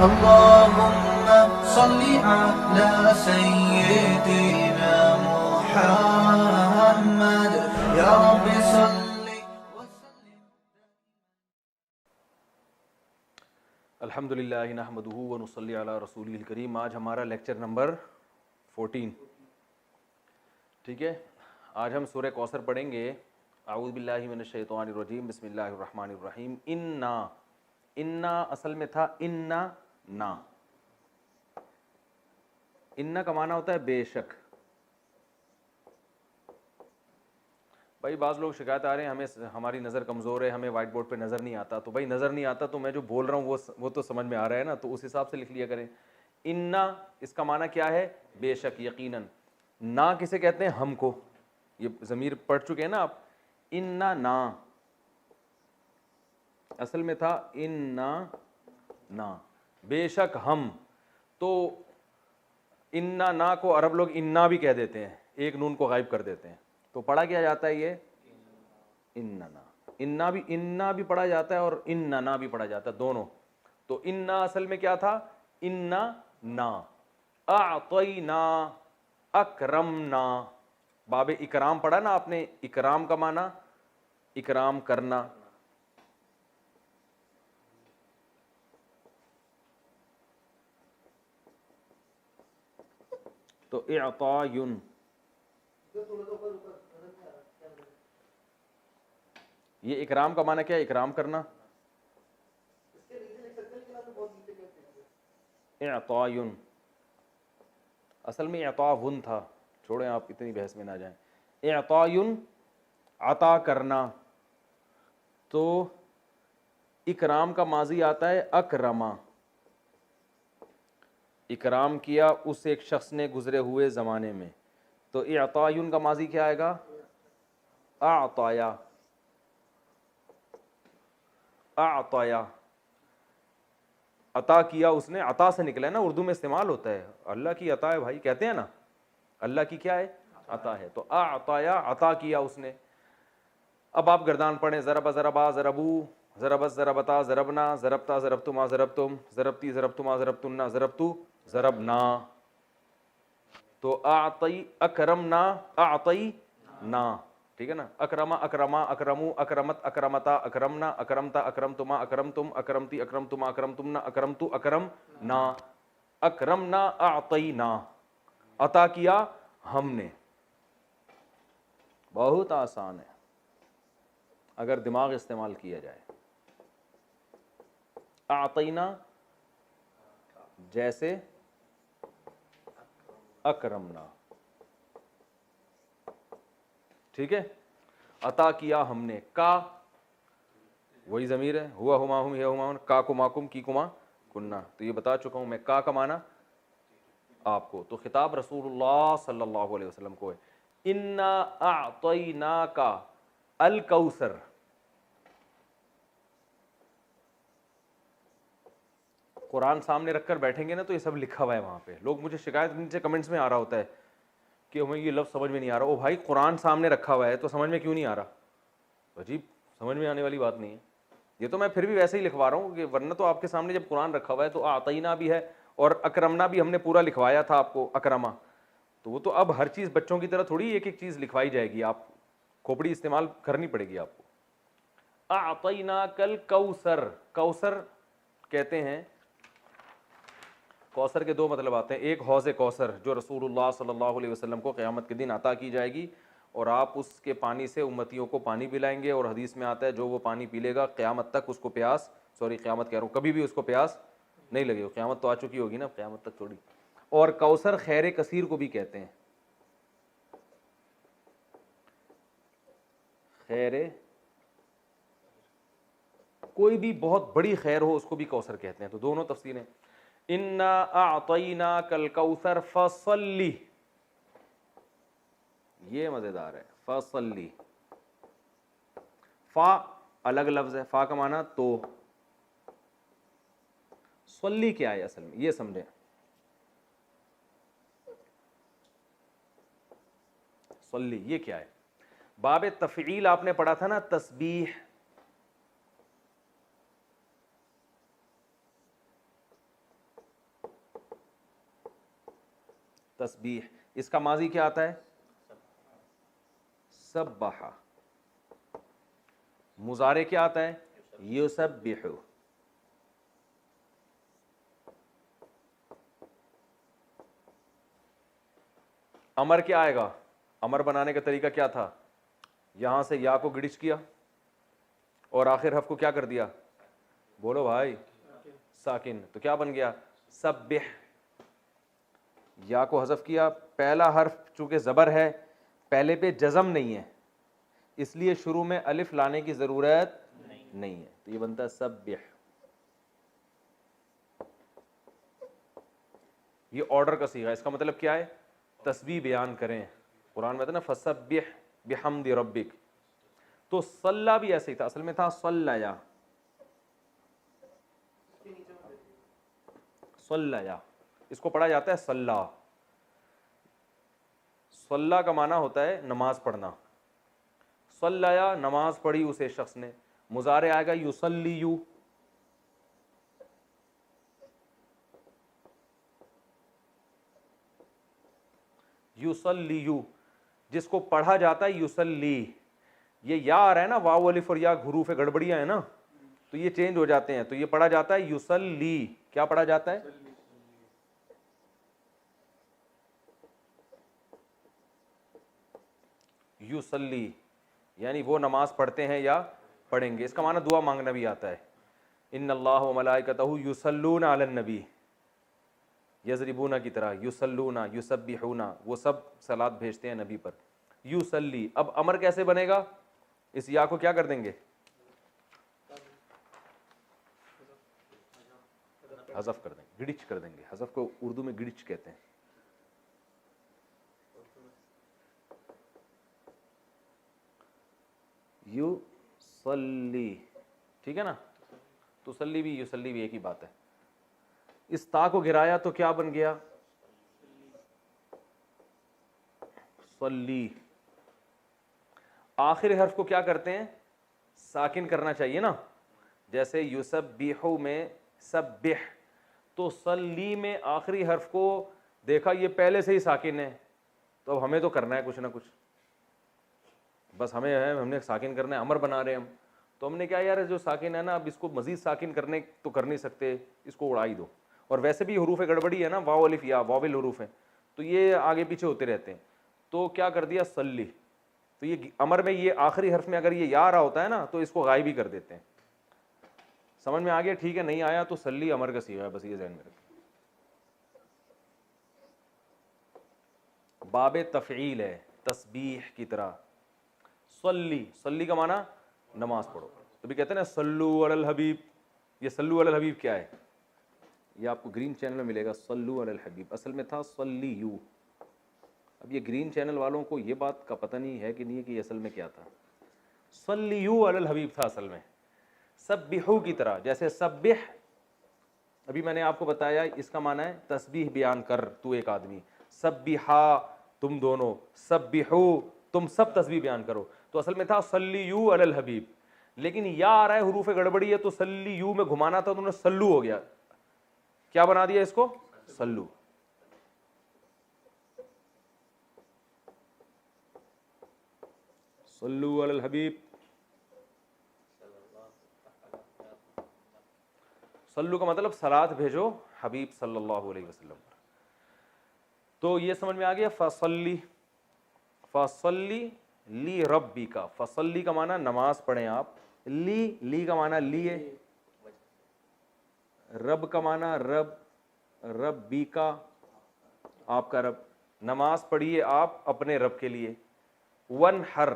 اللهم صل على سيدنا محمد يا رب صل وسلم. الحمدللہ نحمدہ ونصلی علی رسولہ الکریم. آج ہمارا لیکچر نمبر 14. ٹھیک ہے, آج ہم سورہ کوثر پڑھیں گے. اعوذ باللہ من الشیطان الرجیم, بسم اللہ الرحمن الرحیم. انا اصل میں تھا انا نا. انا کا معنی ہوتا ہے بے شک. بھائی بعض لوگ شکایت آ رہے ہیں ہمیں ہماری نظر کمزور ہے, ہمیں وائٹ بورڈ پہ نظر نہیں آتا. تو بھائی نظر نہیں آتا تو میں جو بول رہا ہوں وہ تو سمجھ میں آ رہا ہے نا, تو اس حساب سے لکھ لیا کریں. انا اس کا معنی کیا ہے؟ بے شک, یقیناً. نا کسے کہتے ہیں؟ ہم کو. یہ ضمیر پڑھ چکے ہیں نا آپ. انا نا اصل میں تھا انا نا, بے شک ہم. تو انا نا کو عرب لوگ انا بھی کہہ دیتے ہیں, ایک نون کو غائب کر دیتے ہیں. تو پڑھا کیا جاتا ہے یہ اننا. انا بھی پڑھا جاتا ہے اور اننا بھی پڑھا جاتا ہے, دونوں. تو انا اصل میں کیا تھا؟ انا نا. اعطینا اکرمنا. باب اکرام پڑھا نا آپ نے. اکرام کا معنی اکرام کرنا. تو اعطاین, یہ اکرام کا معنی کیا ہے؟ اکرام کرنا. اعطاین اصل میں اعطاون تھا, چھوڑیں آپ اتنی بحث میں نہ جائیں. اعطاین عطا کرنا. تو اکرام کا ماضی آتا ہے اکرما. اکرام کیا اس ایک شخص نے گزرے ہوئے زمانے میں. تو اعطاین کا ماضی کیا آئے گا؟ اعطایا. اعطایا عطا کیا اس نے. عطا سے نکلا ہے نا, اردو میں استعمال ہوتا ہے. اللہ کی عطا ہے بھائی, کہتے ہیں نا اللہ کی کیا ہے؟ عطا ہے. تو اعطایا عطا کیا اس نے. اب آپ گردان پڑھیں. ضرب ضربا ضربو, ضربت ضربتا ضربنا, ضربتا ضربتما ضربتم, ضربتی ضربتما ضربتن, ضربتو ضربنا. تو اعطی اکرمنا اعطینا. ٹھیک ہے نا. اکرما اکرما اکرمو اکرمت اکرمتا اکرمنا اکرمتا اکرمتما اکرمتم اکرمتی اکرمتما اکرمتمنا اکرمتو اکرمنا. اکرمنا اعطینا, عطا کیا ہم نے. بہت آسان ہے اگر دماغ استعمال کیا جائے. اعطینا جیسے اکرمنا. ٹھیک ہے. عطا کیا ہم نے. کا وہی ضمیر ہے, ہوا ہما ہم یا ہما, کا کما کم کی کما کننا. تو یہ بتا چکا ہوں میں کا معنی آپ کو. تو خطاب رسول اللہ صلی اللہ علیہ وسلم کو ہے. انا اعطیناک الکوثر. قرآن سامنے رکھ کر بیٹھیں گے نا تو یہ سب لکھا ہوا ہے وہاں پہ. لوگ مجھے شکایت نیچے کمنٹس میں آ رہا ہوتا ہے کہ ہمیں یہ لفظ سمجھ میں نہیں آ رہا. او بھائی قرآن سامنے رکھا ہوا ہے تو سمجھ میں کیوں نہیں آ رہا؟ عجیب, سمجھ میں آنے والی بات نہیں ہے. یہ تو میں پھر بھی ویسے ہی لکھوا رہا ہوں کہ ورنہ تو آپ کے سامنے جب قرآن رکھا ہوا ہے تو اعطینا بھی ہے اور اکرمنا بھی ہم نے پورا لکھوایا تھا آپ کو, اکرما. تو وہ تو اب ہر چیز بچوں کی طرح تھوڑی ایک ایک چیز لکھوائی جائے گی, آپ کھوپڑی استعمال کرنی پڑے گی آپ کو. اعطیناک الکوثر. کوثر کہتے ہیں, کوثر کے دو مطلب آتے ہیں. ایک حوض کوثر جو رسول اللہ صلی اللہ علیہ وسلم کو قیامت کے دن عطا کی جائے گی اور آپ اس کے پانی سے امتیوں کو پانی پلائیں گے. اور حدیث میں آتا ہے جو وہ پانی پی لے گا قیامت تک اس کو پیاس, قیامت کہہ رہا ہوں, کبھی بھی اس کو پیاس نہیں لگے. قیامت تو آ چکی ہوگی نا, قیامت تک تھوڑی. اور کوثر خیر کثیر کو بھی کہتے ہیں. خیر کوئی بھی بہت بڑی خیر ہو اس کو بھی کوثر کہتے ہیں. تو دونوں تفسیریں. انا اعطیناک الکوثر فصلی, یہ مزیدار ہے. فصلی, فا الگ لفظ ہے. فا کا معنی تو, صلی کیا ہے اصل میں یہ سمجھیں. صلی یہ کیا ہے؟ باب تفعیل آپ نے پڑھا تھا نا, تسبیح. تسبیح. اس کا ماضی کیا آتا ہے؟ سبح. مضارع کیا آتا ہے؟ یسبح. امر کیا آئے گا؟ امر بنانے کا طریقہ کیا تھا؟ یہاں سے یا کو گڑچ کیا اور آخر حرف کو کیا کر دیا؟ بولو بھائی. ساکن. تو کیا بن گیا؟ سبح. یا کو حذف کیا. پہلا حرف چونکہ زبر ہے پہلے پہ جزم نہیں ہے اس لیے شروع میں الف لانے کی ضرورت نہیں ہے تو یہ بنتا ہے سبح. یہ آرڈر کا صیغہ. اس کا مطلب کیا ہے؟ تسبیح بیان کریں. قرآن میں تھا نا فسبح بحمد ربک. تو صلی بھی ایسے ہی تھا, اصل میں تھا صلیا. صلیا اس کو پڑھا جاتا ہے صلی. صلی کا معنی ہوتا ہے نماز پڑھنا. صلیا نماز پڑھی اسے شخص نے. مضارع آئے گا یصلیو. یصلیو جس کو پڑھا جاتا ہے یصلی. یہ یا آ رہا ہے نا, واو الف اور یا حروف گڑبڑیاں ہیں نا تو یہ چینج ہو جاتے ہیں. تو یہ پڑھا جاتا ہے یصلی. کیا پڑھا جاتا ہے؟ یصلی یعنی وہ نماز پڑھتے ہیں یا پڑھیں گے. اس کا معنی دعا مانگنا بھی آتا ہے. ان اللہ وملائکتہ یصلون علی النبی. یضربون کی طرح یصلون یسبحون وہ سب صلات بھیجتے ہیں نبی پر. یصلی. اب امر کیسے بنے گا؟ اس یا کو کیا کر دیں گے؟ حذف کر دیں گے, گڑچ کر دیں گے. حذف کو اردو میں گڑچ کہتے ہیں. یصلی. ٹھیک ہے نا. تسلی بھی یصلی بھی ایک ہی بات ہے. اس تا کو گرایا تو کیا بن گیا؟ صلی. آخر حرف کو کیا کرتے ہیں؟ ساکن کرنا چاہیے نا. جیسے یسبح میں سبح, تو صلی میں آخری حرف کو دیکھا یہ پہلے سے ہی ساکن ہے تو اب ہمیں تو کرنا ہے کچھ نہ کچھ. بس ہم نے ساکن کرنا ہے. امر بنا رہے ہیں ہم تو ہم نے کیا یار جو ساکن ہے نا اب اس کو مزید ساکن کرنے تو کر نہیں سکتے, اس کو اڑا ہی دو. اور ویسے بھی حروف گڑبڑی ہے نا, واو الف یا واول حروف ہیں تو یہ آگے پیچھے ہوتے رہتے ہیں. تو کیا کر دیا؟ صلی. تو یہ امر میں یہ آخری حرف میں اگر یہ یا رہا ہوتا ہے نا تو اس کو غائب ہی کر دیتے ہیں. سمجھ میں آ گیا؟ ٹھیک ہے. نہیں آیا تو صلی امر کا صیغہ ہے, بس یہ ذہن میں رکھیں. باب تفعیل ہے تسبیح کی طرح. صلی. صلی کا معنی نماز پڑھو. تو بھی کہتے ہیں نا صلو علی الحبیب. یہ صلو علی الحبیب کیا ہے؟ یہ آپ کو گرین چینل میں ملے گا. صلو علی الحبیب اصل میں تھا صلیو. اب یہ گرین چینل والوں کو یہ بات کا پتہ نہیں ہے کہ نہیں ہے کہ یہ اصل میں کیا تھا. صلیو علی الحبیب تھا اصل میں. سبحو کی طرح. جیسے سبح ابھی میں نے آپ کو بتایا اس کا معنی ہے تسبیح بیان کر تو ایک آدمی. سبحا تم دونوں. سبحو تم سب تسبیح بیان کرو. تو اصل میں تھا صلیو علی الحبیب. لیکن یا آ رہا ہے حروف گڑبڑی ہے تو صلیو میں گھمانا تھا تو انہوں نے سلو ہو گیا. کیا بنا دیا اس کو؟ سلو. صلو علی الحبیب. صلو کا مطلب صلات بھیجو حبیب صلی اللہ علیہ وسلم. تو یہ سمجھ میں آ گیا. فصلی. فصلی لی ربی کا. فصلی کا معنی نماز پڑھیں آپ. لی کا معنی لیے. رب کا معنی رب. ربی کا آپ کا رب. نماز پڑھیے آپ اپنے رب کے لیے. ونحر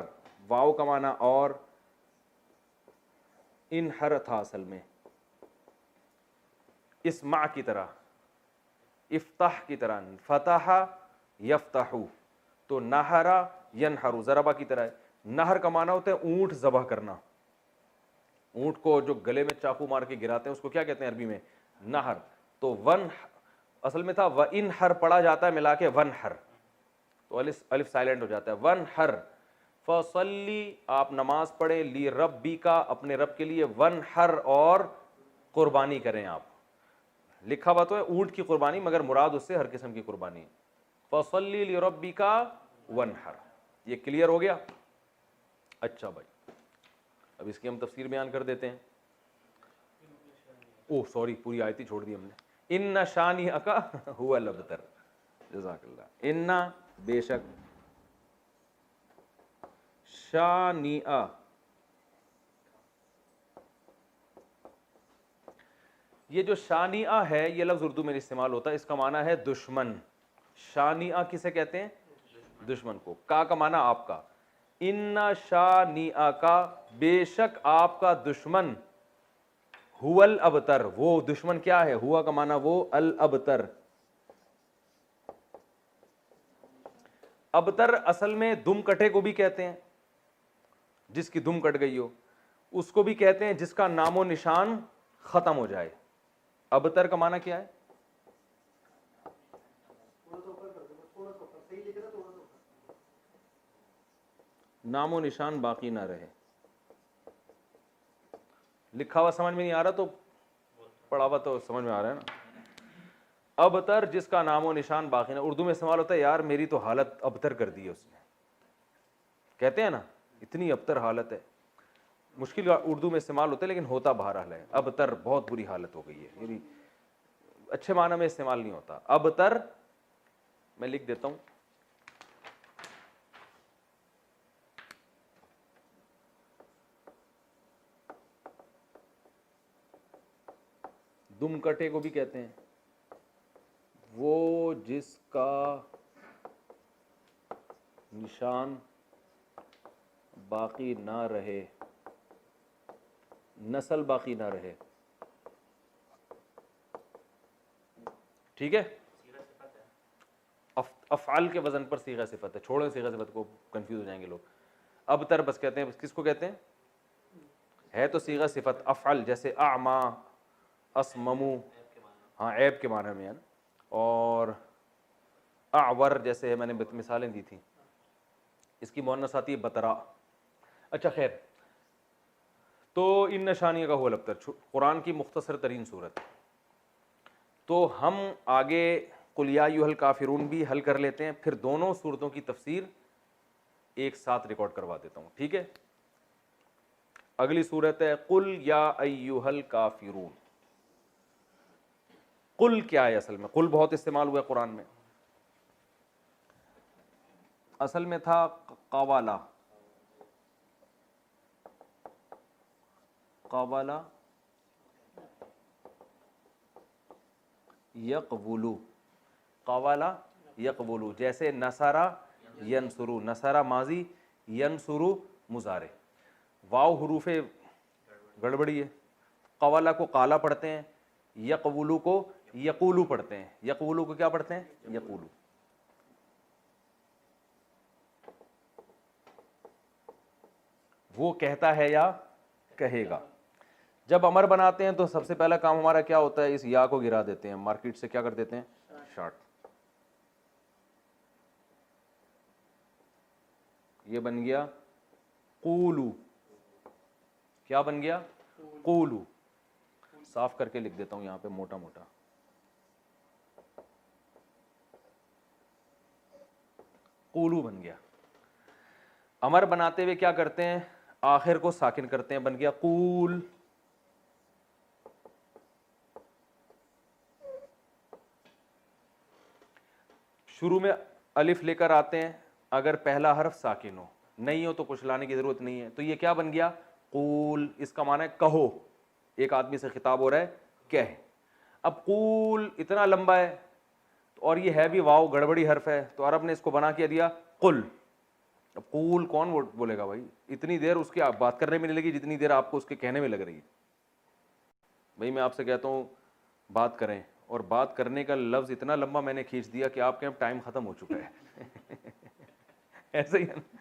واو کا معنی اور. انحر تھا اصل میں اسمع کی طرح. افتح کی طرح. فتح یفتحو. تو نہرا ینحرو ضربہ کی طرح ہے. نہر کا معنی ہوتا ہے اونٹ ذبح کرنا. اونٹ کو جو گلے میں چاقو مار کے گراتے ہیں اس کو کیا کہتے ہیں عربی میں؟ نہر. تو ون اصل میں تھا و انحر پڑھا جاتا ہے ملا کے ونحر تو الف سائلنٹ ہو جاتا ہے. ونحر. فصلی آپ نماز پڑھیں. لی ربی کا اپنے رب کے لیے. ونحر اور قربانی کریں آپ. لکھا ہوا تو ہے اونٹ کی قربانی مگر مراد اس سے ہر قسم کی قربانی. فصلی لربک وانحر. یہ کلیئر ہو گیا؟ اچھا بھائی اب اس کی ہم تفسیر بیان کر دیتے ہیں. اوہ سوری پوری آیت ہی چھوڑ دی ہم نے. ان شانئک هو الابتر. جزاک اللہ. ان بے شک شانئ، یہ جو شانئ ہے یہ لفظ اردو میں استعمال ہوتا ہے، اس کا معنی ہے دشمن. شانئ کسے کہتے ہیں؟ دشمن کو. کا معنی آپ کا. ان شانئ کا، بے شک آپ کا دشمن، هو الابتر، وہ دشمن کیا ہے؟ ہوا کا معنی وہ، الابتر. ابتر اصل میں دم کٹے کو بھی کہتے ہیں، جس کی دم کٹ گئی ہو. اس کو بھی کہتے ہیں جس کا نام و نشان ختم ہو جائے. ابتر کا معنی کیا ہے؟ نام و نشان باقی نہ رہے. لکھا ہوا سمجھ میں نہیں آ رہا تو پڑھا ہوا تو سمجھ میں آ رہا ہے نا. ابتر جس کا نام و نشان باقی نہ. اردو میں استعمال ہوتا ہے یار میری تو حالت ابتر کر دی ہے اس نے، کہتے ہیں نا اتنی ابتر حالت ہے. مشکل اردو میں استعمال ہوتا ہے لیکن ہوتا بہرحال ہے. ابتر بہت بری حالت ہو گئی ہے، یعنی اچھے معنی میں استعمال نہیں ہوتا. ابتر میں لکھ دیتا ہوں. دم کٹے کو بھی کہتے ہیں وہ جس کا نشان باقی نہ رہے، نسل باقی نہ رہے. ٹھیک ہے. افعال کے وزن پر صیغہ صفت ہے. چھوڑیں صیغہ صفت کو، کنفیوز ہو جائیں گے لوگ. ابتر بس کہتے ہیں، کس کو کہتے ہیں؟ ہے تو صیغہ صفت. افعل جیسے اعما، اسممو، ہاں عیب کے معنی میں ہے نا. اور اعور جیسے میں نے مثالیں دی تھیں. اس کی مؤنث آتی ہے بترا. اچھا خیر، تو ان نشانیوں کا هو الابتر قرآن کی مختصر ترین صورت. تو ہم آگے قل یا ایھا الکافرون بھی حل کر لیتے ہیں، پھر دونوں صورتوں کی تفسیر ایک ساتھ ریکارڈ کروا دیتا ہوں. ٹھیک ہے. اگلی صورت ہے قل یا ایھا الکافرون. قل کیا ہے؟ اصل میں قل بہت استعمال ہوا ہے قرآن میں. اصل میں تھا قوالا. قوالا یقبلو. قوالا یقبلو جیسے نصرہ ینصرو. نصرہ ماضی، ینصرو مضارع. واو حروف گڑبڑی ہے. قوالا کو قالا پڑھتے ہیں، یقبلو کو یقولو پڑھتے ہیں. یقولو کو کیا پڑھتے ہیں؟ یقولو. وہ کہتا ہے یا کہے گا. جب امر بناتے ہیں تو سب سے پہلا کام ہمارا کیا ہوتا ہے؟ اس یا کو گرا دیتے ہیں، مارکیٹ سے کیا کر دیتے ہیں؟ شارٹ. یہ بن گیا قولو. کیا بن گیا؟ قولو. صاف کر کے لکھ دیتا ہوں یہاں پہ موٹا موٹا. قولو بن گیا. امر بناتے ہوئے کیا کرتے ہیں؟ آخر کو ساکن کرتے ہیں، بن گیا قول. شروع میں الف لے کر آتے ہیں اگر پہلا حرف ساکن ہو، نہیں ہو تو کچھ لانے کی ضرورت نہیں ہے. تو یہ کیا بن گیا؟ قول. اس کا معنی ہے کہو. ایک آدمی سے خطاب ہو رہا ہے، کہہ. اب قول اتنا لمبا ہے اور یہ ہے بھی واو گڑبڑی حرف ہے، تو عرب نے اس کو بنا کے دیا قل. اب قول کون بولے گا بھائی؟ اتنی دیر اس کی بات کرنے میں نہیں لگی جتنی دیر آپ کو اس کے کہنے میں لگ رہی ہے. بھائی میں آپ سے کہتا ہوں بات کریں، اور بات کرنے کا لفظ اتنا لمبا میں نے کھینچ دیا کہ آپ کے اب ٹائم ختم ہو چکا ہے. ایسا ہی ہے نا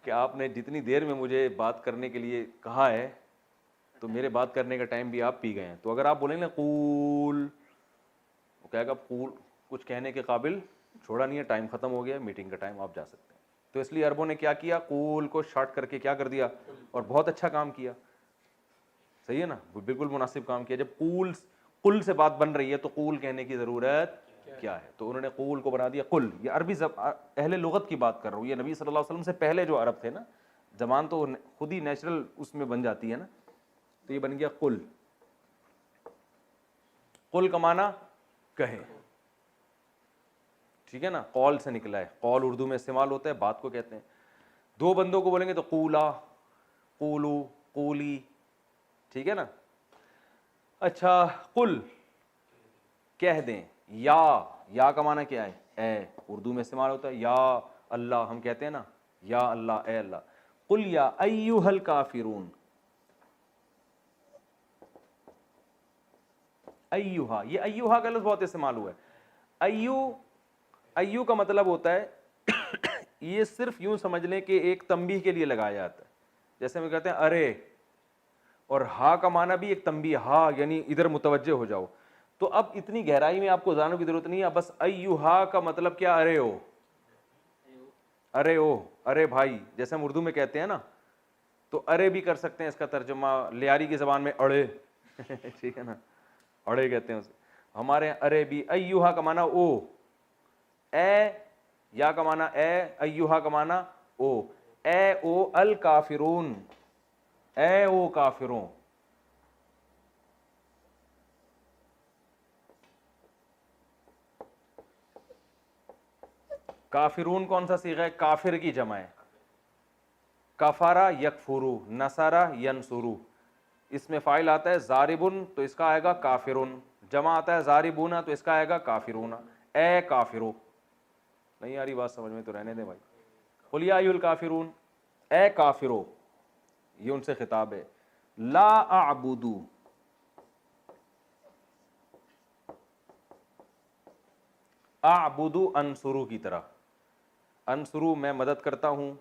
کہ آپ نے جتنی دیر میں مجھے بات کرنے کے لیے کہا ہے تو میرے بات کرنے کا ٹائم بھی آپ پی گئے ہیں. تو اگر آپ بولیں نا قول، وہ کہے گا قول کچھ کہنے کے قابل چھوڑا نہیں ہے، ٹائم ختم ہو گیا، میٹنگ کا ٹائم، آپ جا سکتے ہیں. تو اس لیے عربوں نے کیا کیا؟ قول کو شارٹ کر کے کیا کر دیا، اور بہت اچھا کام کیا. صحیح ہے نا، بالکل مناسب کام کیا. جب قول سے بات بن رہی ہے تو قول کہنے کی ضرورت کیا ہے. تو انہوں نے قول کو بنا دیا قل. یہ عربی اہل لغت کی بات کر رہا ہوں, یہ نبی صلی اللہ علیہ وسلم سے پہلے جو عرب تھے نا, زبان تو خود ہی نیچرل اس میں بن جاتی ہے نا, تو یہ بن گیا قل. قل کا معنی کہیں, ٹھیک ہے نا, قول سے نکلا ہے. قول اردو میں استعمال ہوتا ہے, بات کو کہتے ہیں. دو بندوں کو بولیں گے تو قولا, قولو, قولی, ٹھیک ہے نا. اچھا قل کہہ دیں, یا کا معنی کیا ہے, اے, اردو میں استعمال ہوتا ہے. یا اللہ, ہم کہتے ہیں نا یا اللہ, اے اللہ. قل یا ایھا الکافرون, ایھا, یہ ایھا کا لفظ بہت استعمال ہوا ہے. ایو کا مطلب ہوتا ہے, یہ صرف یوں سمجھ لیں کہ ایک تنبیہ کے لیے لگایا جاتا ہے. جیسے ہم کہتے ہیں ارے, اور ہا کا معنی بھی ایک تنبیہ, ہا یعنی ادھر متوجہ ہو جاؤ. تو اب اتنی گہرائی میں آپ کو جاننے کی ضرورت نہیں ہے, بس ایھا کا مطلب کیا, ارے ہو, ارے ہو, ارے بھائی. جیسے ہم اردو میں کہتے ہیں نا, تو ارے بھی کر سکتے ہیں اس کا ترجمہ. لیاری کی زبان میں اڑے, ٹھیک ہے نا, اڑے کہتے ہیں اسے. ہمارے یہاں ارے بھی. ایھا کا معنی او, اے, یا کا معنی اے, ایھا کا معنی او. اے او الکافرون, اے او کافروں. کافرون کون سا صیغہ ہے, کافر کی جمع ہے. کفارا یکفرو, نصارا ینصرو. اس میں فاعل آتا ہے ضاربن, تو اس کا آئے گا کافرون. جمع آتا ہے ضاربون, تو اس کا آئے گا کافرون. اے کافرو. نہیں آ رہی بات سمجھ میں تو رہنے دیں بھائی. قل یا ایھا الکافرون, اے کافرو, یہ ان سے خطاب ہے. لا اعبدو, اعبدو انصرو کی طرح. انصرو میں مدد کرتا ہوں,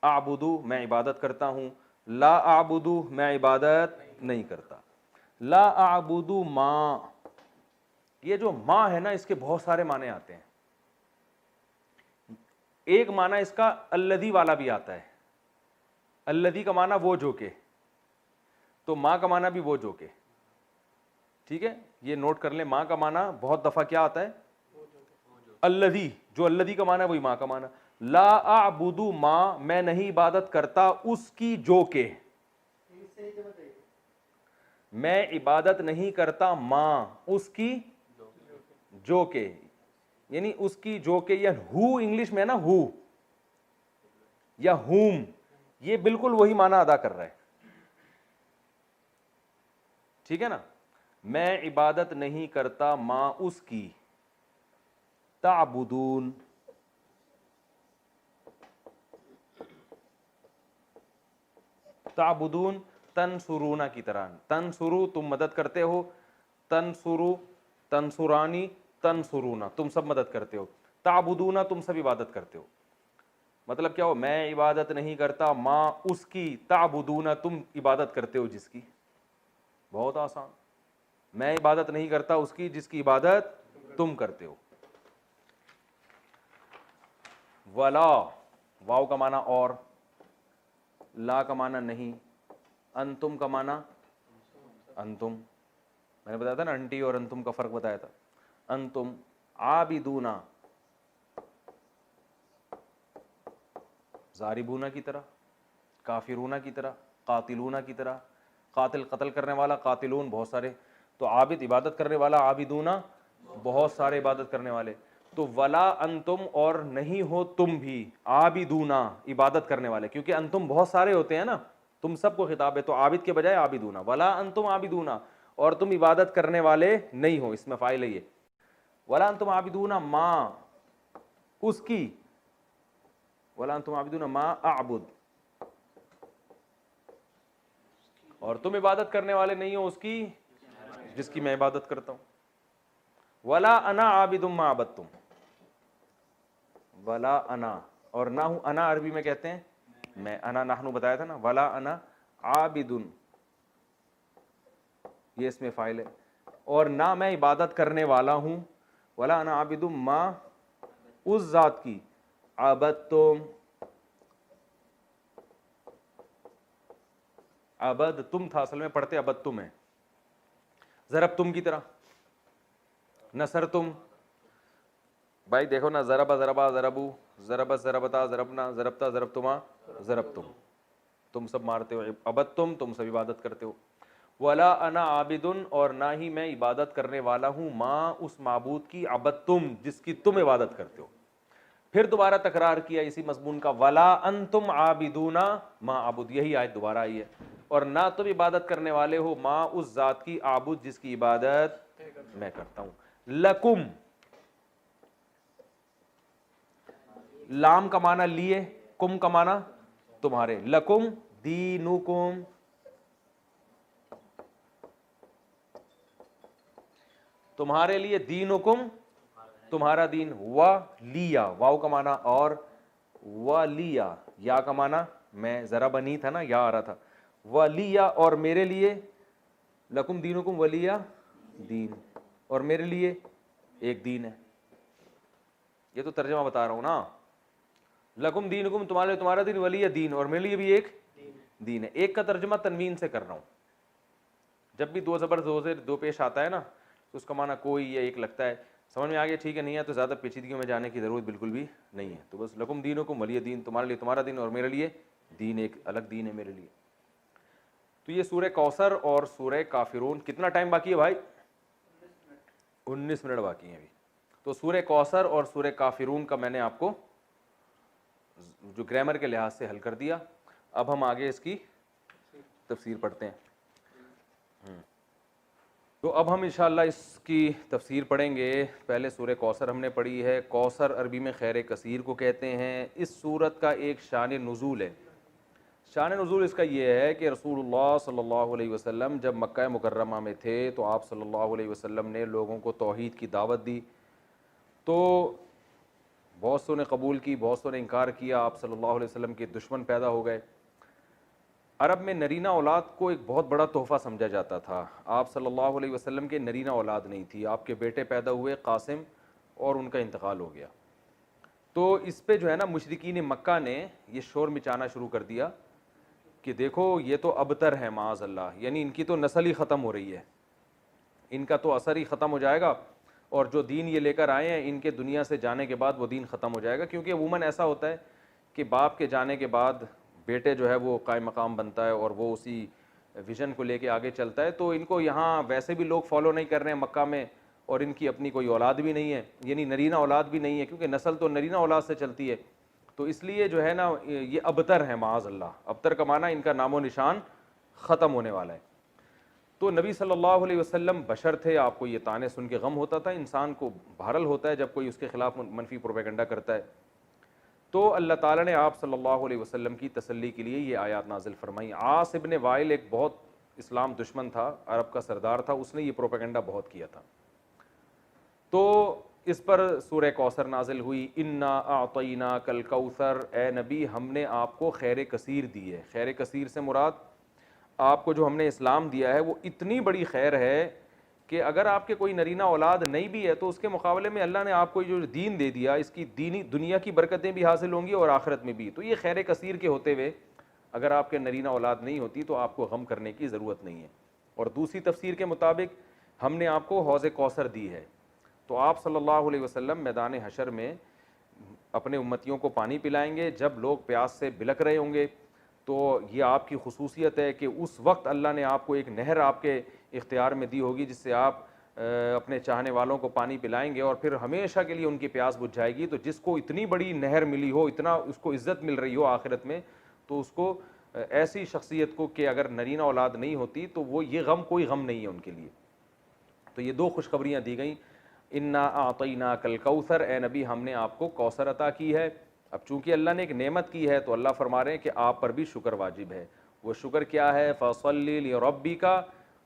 اعبدو میں عبادت کرتا ہوں, لا اعبدو میں عبادت نہیں کرتا. لا اعبدو ما, یہ جو ما ہے نا, اس کے بہت سارے معنی آتے ہیں. ایک معنی اس کا الذی والا بھی آتا ہے. الذی کا معنی وہ جو کہ, تو ماں کا معنی بھی وہ جو کہ, ٹھیک ہے. یہ نوٹ کر لیں, ماں کا معنی بہت دفعہ کیا آتا ہے, الذی. جو الذی کا معنی ہے وہی ماں کا معنی. لا اعبد ما, میں نہیں عبادت کرتا اس کی جو کہ, میں عبادت نہیں کرتا ماں اس کی جو کہ, یعنی اس کی جو کہ, یا ہو انگلش میں نا, ہو یا ہوم, یہ بالکل وہی معنی ادا کر رہا ہے, ٹھیک ہے نا. میں عبادت نہیں کرتا ماں اس کی, تعبدون, تعبدون تنصرون کی طرح. تنصرو تم مدد کرتے ہو, تنصرو, تنصرانی, تنصرون تم سب مدد کرتے ہو, تعبدون تم سب عبادت کرتے ہو. مطلب کیا ہو, میں عبادت نہیں کرتا ماں اس کی, تعبدون تم عبادت کرتے ہو جس کی. بہت آسان. میں عبادت نہیں کرتا اس کی جس کی عبادت تم کرتے ہو. ولا, واو کا معنی اور, لا کا معنی نہیں, انتم کا معنی انتم. میں نے بتایا تھا نا انٹی اور انتم کا فرق بتایا تھا. انتم عابدون, ضاربون کی طرح, کافرون کی طرح, قاتلون کی طرح. قاتل قتل کرنے والا, قاتلون بہت سارے. تو عابد عبادت کرنے والا, عابدون بہت سارے عبادت کرنے والے. تو ولا انتم, اور نہیں ہو تم بھی, عابدون عبادت کرنے والے, کیونکہ انتم بہت سارے ہوتے ہیں نا, تم سب کو خطاب ہے. تو عابد کے بجائے عابدون. ولا انتم عابدون, اور تم عبادت کرنے والے نہیں ہو, اس میں فاعل ہے یہ. ولا انتم عابدون ما اس کی, ولا انتم عابدون ما اعبد, اور تم عبادت کرنے والے نہیں ہو اس کی جس کی میں عبادت کرتا ہوں. ولا انا عابد ما عبدتم, ولا انا, اور نہ ہوں, انا عربی میں کہتے ہیں میں, انا نحنو بتایا تھا نا. ولا انا عابد, یہ اس میں فاعل ہے, اور نہ میں عبادت کرنے والا ہوں. ولا انا عابد ما اس ذات کی, عبدتم, عبد تم تھا, اصل میں پڑھتے عبدتم ہے. ضرب تم کی طرح, نصر تم, بھائی دیکھو نا، ضرب ضربا ضربو، ضرب ضربتا ضربنا، ضربتا ضربتما ضربتم، تم سب مارتے ہو، عبدتم تم سب عبادت کرتے ہو، ولا انا عابدن اور نہ ہی میں عبادت کرنے والا ہوں، ماں اس معبود کی، عبدتم جس کی تم عبادت کرتے ہو. پھر دوبارہ تکرار کیا اسی مضمون کا، ولا انتم عابدون ما اعبد، یہی آیت دوبارہ آئی ہے، اور نہ تم عبادت کرنے والے ہو ماں اس ذات کی، عابد جس کی عبادت میں کرتا ہوں. لکم، لام کا معنی لیے، کم کا معنی تمہارے، لکم دینکم، تمہارے لیے، دینکم تمہارا دین، ولیا، واو کا معنی اور، ولیا یا کا معنی میں، ذرا بنی تھا نا، یا آ رہا تھا، ولیا اور میرے لیے، لکم دینکم ولیا دین، اور میرے لیے ایک دین ہے. یہ تو ترجمہ بتا رہا ہوں نا، لکم دینکم تمہارے، تمہارا دین، ولی دین اور میرے لیے بھی ایک دین ہے. ایک کا ترجمہ تنوین سے کر رہا ہوں، جب بھی دو زبر دو سے دو پیش آتا ہے نا تو اس کا معنی کوئی یا ایک لگتا ہے. سمجھ میں آ گیا؟ ٹھیک ہے، نہیں ہے تو زیادہ پیچیدگیوں میں جانے کی ضرورت بالکل بھی نہیں ہے. تو بس لکم دینکم ولی دین، تمہارے لیے تمہارا دین اور میرے لیے دین، ایک الگ دین ہے میرے لیے. تو یہ سورہ کوثر اور سورہ کافرون. کتنا ٹائم باقی ہے بھائی؟ 19 منٹ باقی ہیں ابھی. تو سورہ کوثر اور سورہ کافرون کا میں نے آپ کو جو گرامر کے لحاظ سے حل کر دیا. اب ہم آگے اس کی تفسیر پڑھتے ہیں. تو اب ہم انشاءاللہ اس کی تفسیر پڑھیں گے. پہلے سورہ کوثر ہم نے پڑھی ہے. کوثر عربی میں خیر کثیر کو کہتے ہیں. اس سورت کا ایک شان نزول ہے. شان نزول اس کا یہ ہے کہ رسول اللہ صلی اللہ علیہ وسلم جب مکہ مکرمہ میں تھے تو آپ صلی اللہ علیہ وسلم نے لوگوں کو توحید کی دعوت دی. تو بہت سو نے قبول کی، بہت سو نے انکار کیا. آپ صلی اللہ علیہ وسلم کے دشمن پیدا ہو گئے. عرب میں نرینہ اولاد کو ایک بہت بڑا تحفہ سمجھا جاتا تھا. آپ صلی اللہ علیہ وسلم کے نرینہ اولاد نہیں تھی. آپ کے بیٹے پیدا ہوئے قاسم، اور ان کا انتقال ہو گیا. تو اس پہ جو ہے نا مشرکین مکہ نے یہ شور مچانا شروع کر دیا کہ دیکھو یہ تو ابتر ہے معاذ اللہ، یعنی ان کی تو نسل ہی ختم ہو رہی ہے، ان کا تو اثر ہی ختم ہو جائے گا، اور جو دین یہ لے کر آئے ہیں ان کے دنیا سے جانے کے بعد وہ دین ختم ہو جائے گا. کیونکہ عموماً ایسا ہوتا ہے کہ باپ کے جانے کے بعد بیٹے جو ہے وہ قائم مقام بنتا ہے اور وہ اسی ویژن کو لے کے آگے چلتا ہے. تو ان کو یہاں ویسے بھی لوگ فالو نہیں کر رہے ہیں مکہ میں، اور ان کی اپنی کوئی اولاد بھی نہیں ہے، یعنی نرینہ اولاد بھی نہیں ہے، کیونکہ نسل تو نرینہ اولاد سے چلتی ہے. تو اس لیے جو ہے نا یہ ابتر ہے معاذ اللہ. ابتر کا معنی ان کا نام و نشان ختم ہونے والا ہے. تو نبی صلی اللہ علیہ وسلم بشر تھے. آپ کو یہ تانے سن کے غم ہوتا تھا. انسان کو بہرحال ہوتا ہے جب کوئی اس کے خلاف منفی پروپیگنڈا کرتا ہے. تو اللہ تعالیٰ نے آپ صلی اللہ علیہ وسلم کی تسلی کے لیے یہ آیات نازل فرمائی. عاص ابن وائل ایک بہت اسلام دشمن تھا، عرب کا سردار تھا، اس نے یہ پروپیگنڈا بہت کیا تھا. تو اس پر سورہ کوثر نازل ہوئی. انا اعطیناک الکوثر، اے نبی ہم نے آپ کو خیر کثیر دی ہے. خیر کثیر سے مراد آپ کو جو ہم نے اسلام دیا ہے وہ اتنی بڑی خیر ہے کہ اگر آپ کے کوئی نرینہ اولاد نہیں بھی ہے تو اس کے مقابلے میں اللہ نے آپ کو جو دین دے دیا، اس کی دینی دنیا کی برکتیں بھی حاصل ہوں گی اور آخرت میں بھی. تو یہ خیر کثیر کے ہوتے ہوئے اگر آپ کے نرینہ اولاد نہیں ہوتی تو آپ کو غم کرنے کی ضرورت نہیں ہے. اور دوسری تفسیر کے مطابق ہم نے آپ کو حوض کوثر دی ہے. تو آپ صلی اللہ علیہ وسلم میدان حشر میں اپنے امتیوں کو پانی پلائیں گے. جب لوگ پیاس سے بلک رہے ہوں گے تو یہ آپ کی خصوصیت ہے کہ اس وقت اللہ نے آپ کو ایک نہر آپ کے اختیار میں دی ہوگی جس سے آپ اپنے چاہنے والوں کو پانی پلائیں گے اور پھر ہمیشہ کے لیے ان کی پیاس بجھ جائے گی. تو جس کو اتنی بڑی نہر ملی ہو، اتنا اس کو عزت مل رہی ہو آخرت میں، تو اس کو ایسی شخصیت کو کہ اگر نرینہ اولاد نہیں ہوتی تو وہ یہ غم کوئی غم نہیں ہے ان کے لیے. تو یہ دو خوشخبریاں دی گئیں. انا اعطیناک الکوثر، اے نبی ہم نے آپ کو کوثر عطا کی ہے. اب چونکہ اللہ نے ایک نعمت کی ہے تو اللہ فرما رہے ہیں کہ آپ پر بھی شکر واجب ہے. وہ شکر کیا ہے؟ فصلی لربک،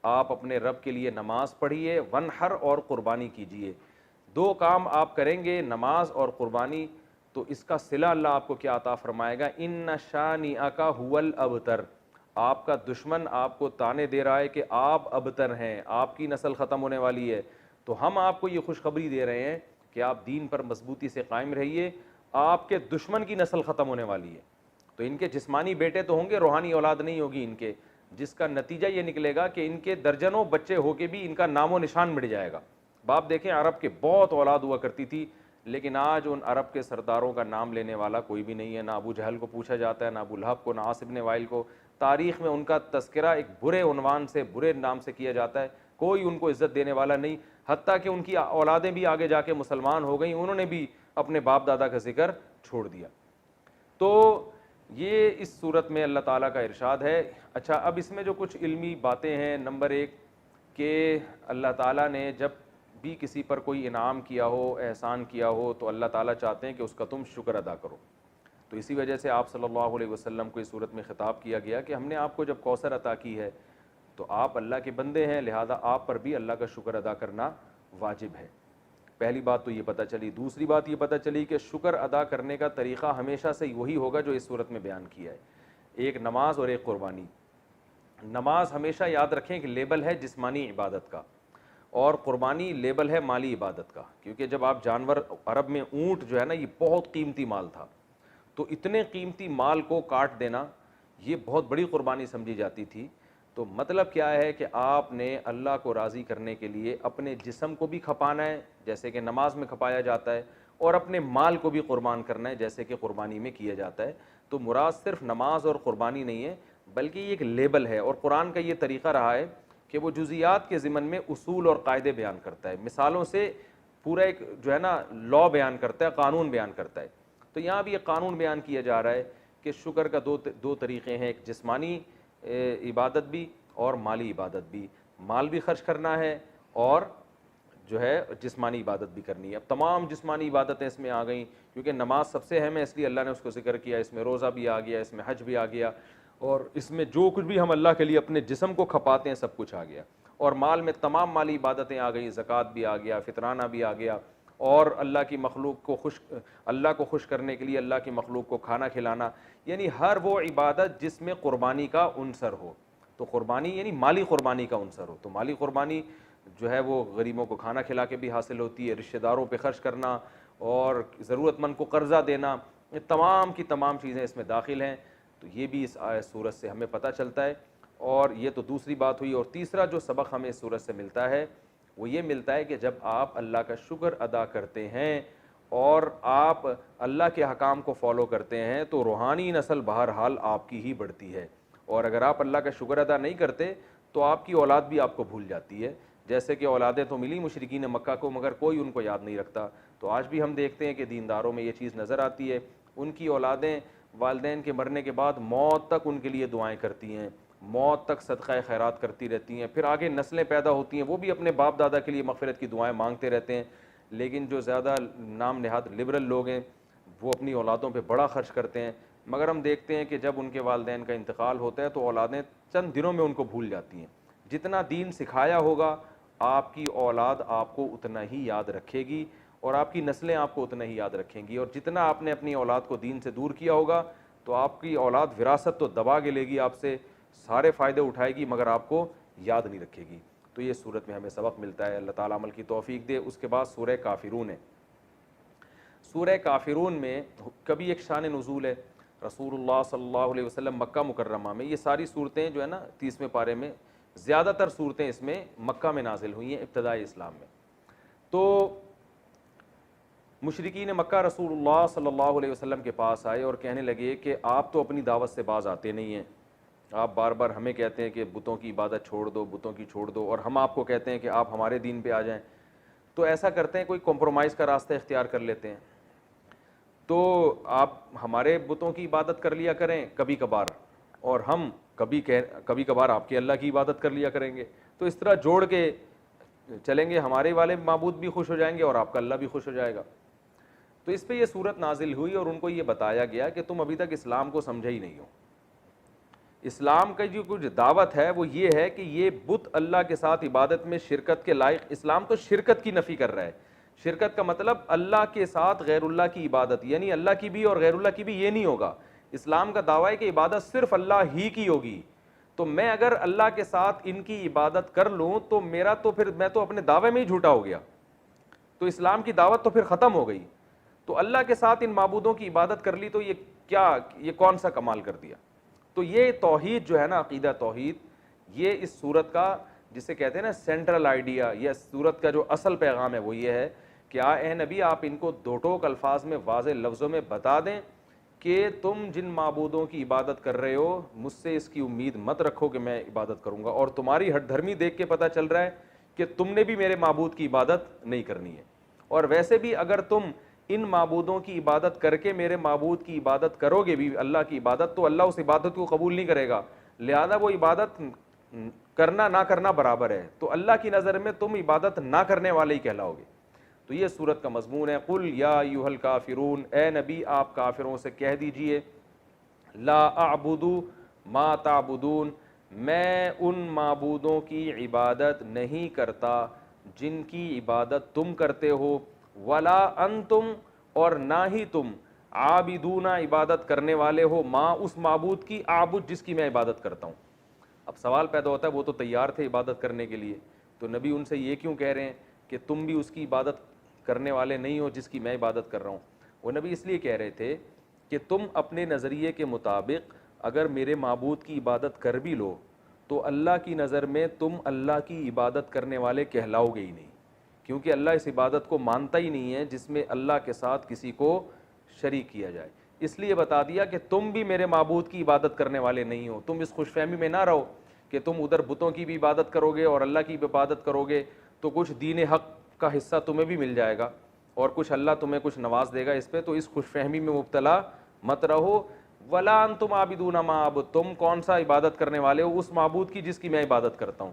آپ اپنے رب کے لیے نماز پڑھیے، ونحر اور قربانی کیجیے. دو کام آپ کریں گے، نماز اور قربانی. تو اس کا صلہ اللہ آپ کو کیا عطا فرمائے گا؟ ان شانئک ھو الابتر، آپ کا دشمن آپ کو تانے دے رہا ہے کہ آپ ابتر ہیں، آپ کی نسل ختم ہونے والی ہے. تو ہم آپ کو یہ خوشخبری دے رہے ہیں کہ آپ دین پر مضبوطی سے قائم رہیے، آپ کے دشمن کی نسل ختم ہونے والی ہے. تو ان کے جسمانی بیٹے تو ہوں گے، روحانی اولاد نہیں ہوگی ان کے، جس کا نتیجہ یہ نکلے گا کہ ان کے درجنوں بچے ہو کے بھی ان کا نام و نشان مٹ جائے گا. باپ دیکھیں عرب کے بہت اولاد ہوا کرتی تھی لیکن آج ان عرب کے سرداروں کا نام لینے والا کوئی بھی نہیں ہے، نہ ابو جہل کو پوچھا جاتا ہے، نہ ابو لہب کو، نہ عاص بن وائل کو۔ تاریخ میں ان کا تذکرہ ایک برے عنوان سے، برے نام سے کیا جاتا ہے، کوئی ان کو عزت دینے والا نہیں، حتیٰ کہ ان کی اولادیں بھی آگے جا کے مسلمان ہو گئیں، انہوں نے بھی اپنے باپ دادا کا ذکر چھوڑ دیا۔ تو یہ اس صورت میں اللہ تعالیٰ کا ارشاد ہے۔ اچھا، اب اس میں جو کچھ علمی باتیں ہیں، نمبر ایک کہ اللہ تعالیٰ نے جب بھی کسی پر کوئی انعام کیا ہو، احسان کیا ہو، تو اللہ تعالیٰ چاہتے ہیں کہ اس کا تم شکر ادا کرو۔ تو اسی وجہ سے آپ صلی اللہ علیہ وسلم کو اس صورت میں خطاب کیا گیا کہ ہم نے آپ کو جب کوثر عطا کی ہے تو آپ اللہ کے بندے ہیں، لہذا آپ پر بھی اللہ کا شکر ادا کرنا واجب ہے۔ پہلی بات تو یہ پتہ چلی۔ دوسری بات یہ پتہ چلی کہ شکر ادا کرنے کا طریقہ ہمیشہ سے وہی ہوگا جو اس صورت میں بیان کیا ہے، ایک نماز اور ایک قربانی۔ نماز ہمیشہ یاد رکھیں کہ لیبل ہے جسمانی عبادت کا، اور قربانی لیبل ہے مالی عبادت کا، کیونکہ جب آپ جانور، عرب میں اونٹ جو ہے نا یہ بہت قیمتی مال تھا، تو اتنے قیمتی مال کو کاٹ دینا یہ بہت بڑی قربانی سمجھی جاتی تھی۔ تو مطلب کیا ہے کہ آپ نے اللہ کو راضی کرنے کے لیے اپنے جسم کو بھی کھپانا ہے جیسے کہ نماز میں کھپایا جاتا ہے، اور اپنے مال کو بھی قربان کرنا ہے جیسے کہ قربانی میں کیا جاتا ہے۔ تو مراد صرف نماز اور قربانی نہیں ہے، بلکہ یہ ایک لیبل ہے، اور قرآن کا یہ طریقہ رہا ہے کہ وہ جزیات کے ضمن میں اصول اور قاعدے بیان کرتا ہے، مثالوں سے پورا ایک جو ہے نا لا بیان کرتا ہے، قانون بیان کرتا ہے۔ تو یہاں بھی ایک قانون بیان کیا جا رہا ہے کہ شکر کا دو طریقے ہیں، ایک جسمانی عبادت بھی اور مالی عبادت بھی، مال بھی خرچ کرنا ہے اور جو ہے جسمانی عبادت بھی کرنی ہے۔ اب تمام جسمانی عبادتیں اس میں آ گئیں، کیونکہ نماز سب سے اہم ہے اس لیے اللہ نے اس کو ذکر کیا، اس میں روزہ بھی آ گیا، اس میں حج بھی آ گیا، اور اس میں جو کچھ بھی ہم اللہ کے لیے اپنے جسم کو کھپاتے ہیں سب کچھ آ گیا، اور مال میں تمام مالی عبادتیں آ گئیں، زکوٰۃ بھی آ گیا، فطرانہ بھی آ گیا، اور اللہ کی مخلوق کو اللہ کو خوش کرنے کے لیے اللہ کی مخلوق کو کھانا کھلانا، یعنی ہر وہ عبادت جس میں قربانی کا عنصر ہو۔ تو قربانی یعنی مالی قربانی کا عنصر ہو، تو مالی قربانی جو ہے وہ غریبوں کو کھانا کھلا کے بھی حاصل ہوتی ہے، رشتہ داروں پہ خرچ کرنا اور ضرورت مند کو قرضہ دینا، یہ تمام کی تمام چیزیں اس میں داخل ہیں۔ تو یہ بھی اس سورت سے ہمیں پتہ چلتا ہے، اور یہ تو دوسری بات ہوئی۔ اور تیسرا جو سبق ہمیں اس سورت سے ملتا ہے وہ یہ ملتا ہے کہ جب آپ اللہ کا شکر ادا کرتے ہیں اور آپ اللہ کے حکام کو فالو کرتے ہیں تو روحانی نسل بہرحال آپ کی ہی بڑھتی ہے، اور اگر آپ اللہ کا شکر ادا نہیں کرتے تو آپ کی اولاد بھی آپ کو بھول جاتی ہے، جیسے کہ اولادیں تو ملی مشرکین مکہ کو مگر کوئی ان کو یاد نہیں رکھتا۔ تو آج بھی ہم دیکھتے ہیں کہ دینداروں میں یہ چیز نظر آتی ہے، ان کی اولادیں والدین کے مرنے کے بعد موت تک ان کے لیے دعائیں کرتی ہیں، موت تک صدقہ خیرات کرتی رہتی ہیں، پھر آگے نسلیں پیدا ہوتی ہیں وہ بھی اپنے باپ دادا کے لیے مغفرت کی دعائیں مانگتے رہتے ہیں۔ لیکن جو زیادہ نام نہاد لبرل لوگ ہیں وہ اپنی اولادوں پہ بڑا خرچ کرتے ہیں، مگر ہم دیکھتے ہیں کہ جب ان کے والدین کا انتقال ہوتا ہے تو اولادیں چند دنوں میں ان کو بھول جاتی ہیں۔ جتنا دین سکھایا ہوگا آپ کی اولاد آپ کو اتنا ہی یاد رکھے گی، اور آپ کی نسلیں آپ کو اتنا ہی یاد رکھیں گی، اور جتنا آپ نے اپنی اولاد کو دین سے دور کیا ہوگا تو آپ کی اولاد وراثت تو دبا کے لے گی، آپ سے سارے فائدے اٹھائے گی مگر آپ کو یاد نہیں رکھے گی۔ تو یہ صورت میں ہمیں سبق ملتا ہے، اللہ تعالیٰ عمل کی توفیق دے۔ اس کے بعد سورہ کافرون ہے۔ سورہ کافرون میں کبھی ایک شان نزول ہے، رسول اللہ صلی اللہ علیہ وسلم مکہ مکرمہ میں، یہ ساری صورتیں جو ہے نا 30ویں پارے میں زیادہ تر صورتیں اس میں مکہ میں نازل ہوئی ہیں ابتدائی اسلام میں۔ تو مشرکین مکہ رسول اللہ صلی اللہ علیہ وسلم کے پاس آئے اور کہنے لگے کہ آپ تو اپنی دعوت سے باز آتے نہیں ہیں، آپ بار بار ہمیں کہتے ہیں کہ بتوں کی عبادت چھوڑ دو، بتوں کی چھوڑ دو، اور ہم آپ کو کہتے ہیں کہ آپ ہمارے دین پہ آ جائیں، تو ایسا کرتے ہیں کوئی کمپرومائز کا راستہ اختیار کر لیتے ہیں، تو آپ ہمارے بتوں کی عبادت کر لیا کریں کبھی کبھار، اور ہم کبھی کبھار آپ کے اللہ کی عبادت کر لیا کریں گے، تو اس طرح جوڑ کے چلیں گے، ہمارے والے معبود بھی خوش ہو جائیں گے اور آپ کا اللہ بھی خوش ہو جائے گا۔ تو اس پہ یہ صورت نازل ہوئی اور ان کو یہ بتایا گیا کہ تم ابھی تک اسلام کو سمجھے ہی نہیں ہو۔ اسلام کا جو کچھ دعوت ہے وہ یہ ہے کہ یہ بت اللہ کے ساتھ عبادت میں شرکت کے لائق، اسلام تو شرکت کی نفی کر رہا ہے۔ شرکت کا مطلب اللہ کے ساتھ غیر اللہ کی عبادت، یعنی اللہ کی بھی اور غیر اللہ کی بھی یہ نہیں ہوگا۔ اسلام کا دعویٰ ہے کہ عبادت صرف اللہ ہی کی ہوگی، تو میں اگر اللہ کے ساتھ ان کی عبادت کر لوں تو میرا تو پھر میں تو اپنے دعوے میں ہی جھوٹا ہو گیا، تو اسلام کی دعوت تو پھر ختم ہو گئی۔ تو اللہ کے ساتھ ان معبودوں کی عبادت کر لی تو یہ کون سا کمال کر دیا۔ تو یہ توحید جو ہے نا، عقیدہ توحید، یہ اس سورت کا جسے کہتے ہیں نا سینٹرل آئیڈیا، یا سورت کا جو اصل پیغام ہے وہ یہ ہے کیا اے نبی آپ ان کو دو ٹوک الفاظ میں واضح لفظوں میں بتا دیں کہ تم جن معبودوں کی عبادت کر رہے ہو مجھ سے اس کی امید مت رکھو کہ میں عبادت کروں گا, اور تمہاری ہٹ دھرمی دیکھ کے پتہ چل رہا ہے کہ تم نے بھی میرے معبود کی عبادت نہیں کرنی ہے, اور ویسے بھی اگر تم ان معبودوں کی عبادت کر کے میرے معبود کی عبادت کرو گے بھی, اللہ کی عبادت, تو اللہ اس عبادت کو قبول نہیں کرے گا, لہذا وہ عبادت کرنا نہ کرنا برابر ہے, تو اللہ کی نظر میں تم عبادت نہ کرنے والے ہی کہلاؤ گے. تو یہ سورت کا مضمون ہے. قل یا ایھا الکافرون, اے نبی آپ کافروں سے کہہ دیجئے, لا اعبد ما تعبدون, میں ان معبودوں کی عبادت نہیں کرتا جن کی عبادت تم کرتے ہو, ولا انتم, اور نہ ہی تم, عابدون عبادت کرنے والے ہو, ماں اس معبود کی, اعبد جس کی میں عبادت کرتا ہوں. اب سوال پیدا ہوتا ہے وہ تو تیار تھے عبادت کرنے کے لیے, تو نبی ان سے یہ کیوں کہہ رہے ہیں کہ تم بھی اس کی عبادت کرنے والے نہیں ہو جس کی میں عبادت کر رہا ہوں. وہ نبی اس لیے کہہ رہے تھے کہ تم اپنے نظریے کے مطابق اگر میرے معبود کی عبادت کر بھی لو تو اللہ کی نظر میں تم اللہ کی عبادت کرنے والے کہلاؤ گے ہی نہیں, کیونکہ اللہ اس عبادت کو مانتا ہی نہیں ہے جس میں اللہ کے ساتھ کسی کو شریک کیا جائے. اس لیے بتا دیا کہ تم بھی میرے معبود کی عبادت کرنے والے نہیں ہو. تم اس خوش فہمی میں نہ رہو کہ تم ادھر بتوں کی بھی عبادت کرو گے اور اللہ کی بھی عبادت کرو گے تو کچھ دین حق کا حصہ تمہیں بھی مل جائے گا اور کچھ اللہ تمہیں کچھ نواز دے گا اس پہ, تو اس خوش فہمی میں مبتلا مت رہو. ولا انتم عابدون ما اعبد, تم کون سا عبادت کرنے والے ہو اس معبود کی جس کی میں عبادت کرتا ہوں,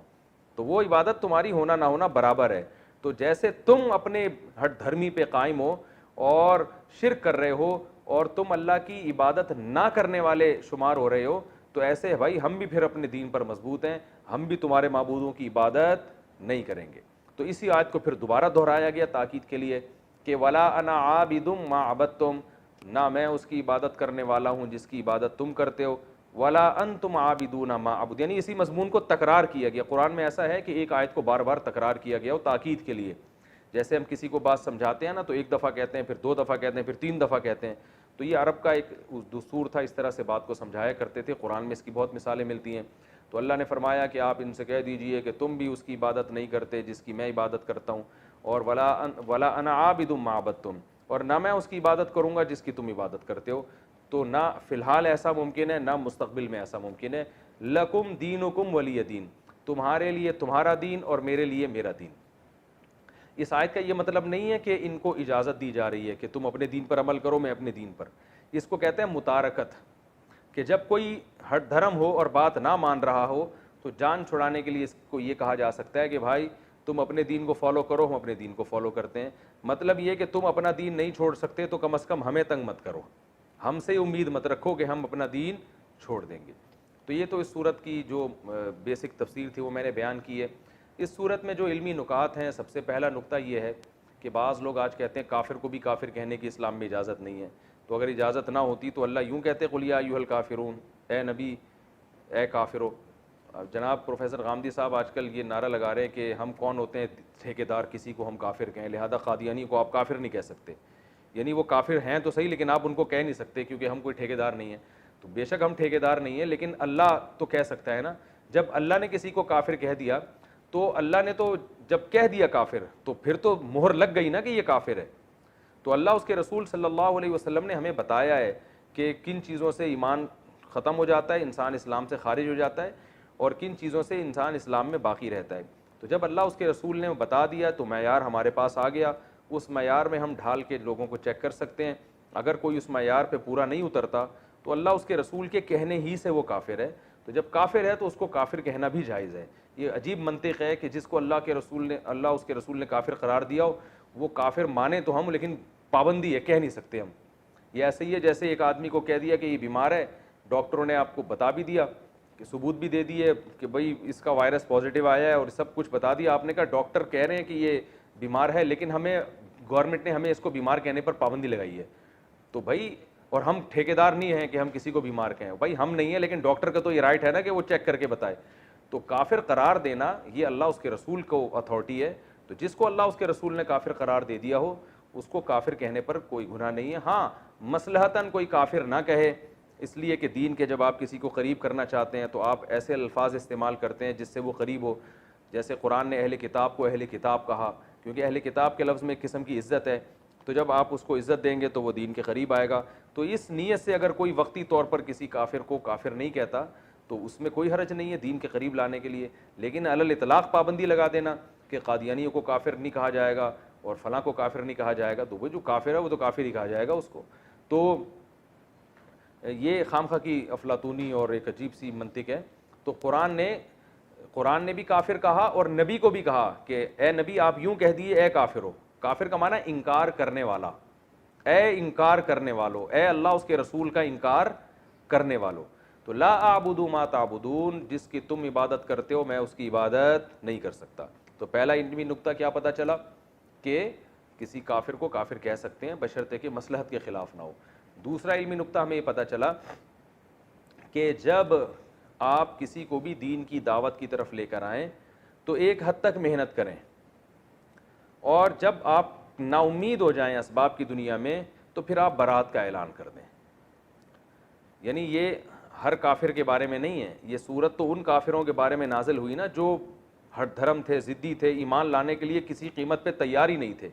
تو وہ عبادت تمہاری ہونا نہ ہونا برابر ہے. تو جیسے تم اپنے ہٹ دھرمی پہ قائم ہو اور شرک کر رہے ہو اور تم اللہ کی عبادت نہ کرنے والے شمار ہو رہے ہو, تو ایسے بھائی ہم بھی پھر اپنے دین پر مضبوط ہیں, ہم بھی تمہارے معبودوں کی عبادت نہیں کریں گے. تو اسی آیت کو پھر دوبارہ دہرایا گیا تاکید کے لیے کہ ولا انا عابد ما عبدتم, نہ میں اس کی عبادت کرنے والا ہوں جس کی عبادت تم کرتے ہو, ولا انتم عابدون ما اعبد, یعنی اسی مضمون کو تکرار کیا گیا. قرآن میں ایسا ہے کہ ایک آیت کو بار بار تکرار کیا گیا ہو تاکید کے لیے. جیسے ہم کسی کو بات سمجھاتے ہیں نا تو ایک دفعہ کہتے ہیں, پھر دو دفعہ کہتے ہیں, پھر تین دفعہ کہتے ہیں, تو یہ عرب کا ایک دستور تھا, اس طرح سے بات کو سمجھایا کرتے تھے. قرآن میں اس کی بہت مثالیں ملتی ہیں. تو اللہ نے فرمایا کہ آپ ان سے کہہ دیجئے کہ تم بھی اس کی عبادت نہیں کرتے جس کی میں عبادت کرتا ہوں, اور ولا انا عابد ما عبدتم, اور نہ میں اس کی عبادت کروں گا جس کی تم عبادت کرتے ہو. تو نہ فی الحال ایسا ممکن ہے نہ مستقبل میں ایسا ممکن ہے. لکم دینکم ولی دین, تمہارے لیے تمہارا دین اور میرے لیے میرا دین. اس آیت کا یہ مطلب نہیں ہے کہ ان کو اجازت دی جا رہی ہے کہ تم اپنے دین پر عمل کرو میں اپنے دین پر. اس کو کہتے ہیں متارکت, کہ جب کوئی ہٹ دھرم ہو اور بات نہ مان رہا ہو تو جان چھڑانے کے لیے اس کو یہ کہا جا سکتا ہے کہ بھائی تم اپنے دین کو فالو کرو, ہم اپنے دین کو فالو کرتے ہیں. مطلب یہ کہ تم اپنا دین نہیں چھوڑ سکتے تو کم از کم ہمیں تنگ مت کرو, ہم سے امید مت رکھو کہ ہم اپنا دین چھوڑ دیں گے. تو یہ تو اس صورت کی جو بیسک تفسیر تھی وہ میں نے بیان کی ہے. اس صورت میں جو علمی نکات ہیں, سب سے پہلا نقطہ یہ ہے کہ بعض لوگ آج کہتے ہیں کافر کو بھی کافر کہنے کی اسلام میں اجازت نہیں ہے. تو اگر اجازت نہ ہوتی تو اللہ یوں کہتے قل یا ایھا الکافرون, اے نبی اے کافرو. جناب پروفیسر غامدی صاحب آج کل یہ نعرہ لگا رہے ہیں کہ ہم کون ہوتے ہیں ٹھیکیدار کسی کو ہم کافر کہیں, لہذا قادیانی کو آپ کافر نہیں کہہ سکتے. یعنی وہ کافر ہیں تو صحیح لیکن آپ ان کو کہہ نہیں سکتے کیونکہ ہم کوئی ٹھیکیدار نہیں ہیں. تو بے شک ہم ٹھیکیدار نہیں ہیں لیکن اللہ تو کہہ سکتا ہے نا. جب اللہ نے کسی کو کافر کہہ دیا تو اللہ نے تو جب کہہ دیا کافر تو پھر تو مہر لگ گئی نا کہ یہ کافر ہے. تو اللہ اس کے رسول صلی اللہ علیہ وسلم نے ہمیں بتایا ہے کہ کن چیزوں سے ایمان ختم ہو جاتا ہے, انسان اسلام سے خارج ہو جاتا ہے, اور کن چیزوں سے انسان اسلام میں باقی رہتا ہے. تو جب اللہ اس کے رسول نے بتا دیا تو معیار ہمارے پاس آ گیا. اس معیار میں ہم ڈھال کے لوگوں کو چیک کر سکتے ہیں. اگر کوئی اس معیار پہ پورا نہیں اترتا تو اللہ اس کے رسول کے کہنے ہی سے وہ کافر ہے. تو جب کافر ہے تو اس کو کافر کہنا بھی جائز ہے. یہ عجیب منطق ہے کہ جس کو اللہ اس کے رسول نے کافر قرار دیا ہو وہ کافر مانے تو ہم, لیکن پابندی ہے, کہہ نہیں سکتے ہم. یہ ایسے ہی ہے جیسے ایک آدمی کو کہہ دیا کہ یہ بیمار ہے, ڈاکٹروں نے آپ کو بتا بھی دیا کہ ثبوت بھی دے دیے کہ بھئی اس کا وائرس پازیٹیو آیا ہے اور سب کچھ بتا دیا. آپ نے کہا ڈاکٹر کہہ رہے ہیں کہ یہ بیمار ہے لیکن ہمیں گورنمنٹ نے ہمیں اس کو بیمار کہنے پر پابندی لگائی ہے. تو بھائی اور ہم ٹھیکیدار نہیں ہیں کہ ہم کسی کو بیمار کہیں, بھائی ہم نہیں ہیں لیکن ڈاکٹر کا تو یہ رائٹ ہے نا کہ وہ چیک کر کے بتائے. تو کافر قرار دینا یہ اللہ اس کے رسول کو اتھارٹی ہے. تو جس کو اللہ اس کے رسول نے کافر قرار دے دیا ہو اس کو کافر کہنے پر کوئی گناہ نہیں ہے. ہاں مصلحتاً کوئی کافر نہ کہے, اس لیے کہ دین کے جب آپ کسی کو قریب کرنا چاہتے ہیں تو آپ ایسے الفاظ استعمال کرتے ہیں جس سے وہ قریب ہو. جیسے قرآن نے اہل کتاب کو اہل کتاب کہا, کیونکہ اہل کتاب کے لفظ میں ایک قسم کی عزت ہے، تو جب آپ اس کو عزت دیں گے تو وہ دین کے قریب آئے گا. تو اس نیت سے اگر کوئی وقتی طور پر کسی کافر کو کافر نہیں کہتا تو اس میں کوئی حرج نہیں ہے دین کے قریب لانے کے لیے. لیکن علی الاطلاق پابندی لگا دینا کہ قادیانیوں کو کافر نہیں کہا جائے گا اور فلاں کو کافر نہیں کہا جائے گا، تو وہ جو کافر ہے وہ تو کافر ہی کہا جائے گا اس کو. تو یہ خامخواہ کی افلاطونی اور ایک عجیب سی منطق ہے. تو قرآن نے بھی کافر کہا اور نبی کو بھی کہا کہ اے نبی آپ یوں کہہ دیے اے کافر ہو. کافر کا معنی انکار کرنے والا، اے انکار کرنے والو، اے اللہ اس کے رسول کا انکار کرنے والو. تو لا اعبد ما تعبدون، جس کی تم عبادت کرتے ہو میں اس کی عبادت نہیں کر سکتا. تو پہلا علمی نقطہ کیا پتہ چلا کہ کسی کافر کو کافر کہہ سکتے ہیں بشرطے کہ مصلحت کے خلاف نہ ہو. دوسرا علمی نقطہ ہمیں یہ پتہ چلا کہ جب آپ کسی کو بھی دین کی دعوت کی طرف لے کر آئیں تو ایک حد تک محنت کریں، اور جب آپ نا امید ہو جائیں اسباب کی دنیا میں تو پھر آپ برات کا اعلان کر دیں. یعنی یہ ہر کافر کے بارے میں نہیں ہے، یہ صورت تو ان کافروں کے بارے میں نازل ہوئی نا جو ہر دھرم تھے، ضدی تھے، ایمان لانے کے لیے کسی قیمت پہ تیار ہی نہیں تھے.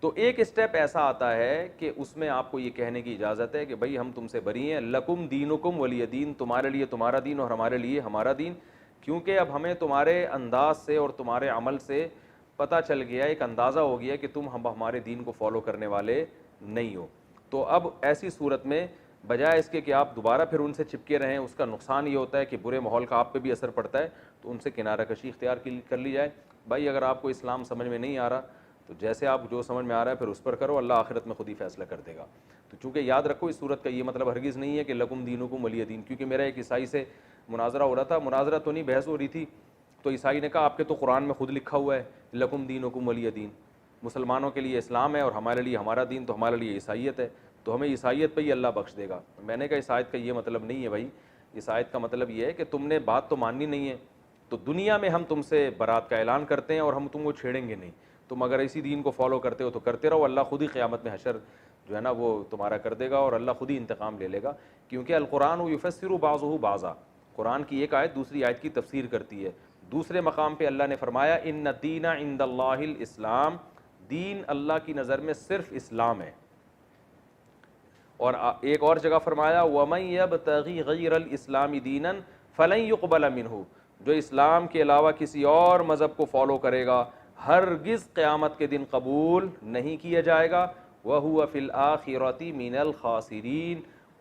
تو ایک اسٹیپ ایسا آتا ہے کہ اس میں آپ کو یہ کہنے کی اجازت ہے کہ بھائی ہم تم سے بری ہیں، لکم دینکم ولی دین، تمہارے لیے تمہارا دین اور ہمارے لیے ہمارا دین. کیونکہ اب ہمیں تمہارے انداز سے اور تمہارے عمل سے پتہ چل گیا، ایک اندازہ ہو گیا کہ تم ہمارے دین کو فالو کرنے والے نہیں ہو. تو اب ایسی صورت میں بجائے اس کے کہ آپ دوبارہ پھر ان سے چپکے رہیں، اس کا نقصان یہ ہوتا ہے کہ برے ماحول کا آپ پہ بھی اثر پڑتا ہے. تو ان سے کنارہ کشی اختیار کر لی جائے. بھائی اگر آپ کو اسلام سمجھ میں نہیں آ رہا تو جیسے آپ جو سمجھ میں آ رہا ہے پھر اس پر کرو، اللہ آخرت میں خود ہی فیصلہ کر دے گا. تو چونکہ یاد رکھو اس صورت کا یہ مطلب ہرگز نہیں ہے کہ لکم دینکم ولی دین. کیونکہ میرا ایک عیسائی سے مناظرہ ہو رہا تھا، مناظرہ تو نہیں بحث ہو رہی تھی، تو عیسائی نے کہا آپ کے تو قرآن میں خود لکھا ہوا ہے لکم دینکم ولی دین، مسلمانوں کے لیے اسلام ہے اور ہمارے لیے ہمارا دین، تو ہمارے لیے عیسائیت ہے، تو ہمیں عیسائیت پہ ہی اللہ بخش دے گا. میں نے کہا اس آیت کا یہ مطلب نہیں ہے بھائی، اس آیت کا مطلب یہ ہے کہ تم نے بات تو ماننی نہیں ہے، تو دنیا میں ہم تم سے برات کا اعلان کرتے ہیں اور ہم تم کو چھیڑیں گے نہیں. تم اگر اسی دین کو فالو کرتے ہو تو کرتے رہو، اللہ خود ہی قیامت میں حشر جو ہے نا وہ تمہارا کر دے گا اور اللہ خود ہی انتقام لے لے گا. کیونکہ القرآن یفسر بعضہ بعضا، قرآن کی ایک آیت دوسری آیت کی تفسیر کرتی ہے. دوسرے مقام پہ اللہ نے فرمایا ان الدین عند اللہ الاسلام، دین اللہ کی نظر میں صرف اسلام ہے. اور ایک اور جگہ فرمایا وَمَن يَبْتَغِي غَيْرَ الْإِسْلَامِ دِينًا فَلَن يُقْبَلَ مِنْهُ، جو اسلام کے علاوہ کسی اور مذہب کو فالو کرے گا ہرگز قیامت کے دن قبول نہیں کیا جائے گا. وَهُوَ فِي الْآخِرَةِ مِنَ الْخَاسِرِينَ،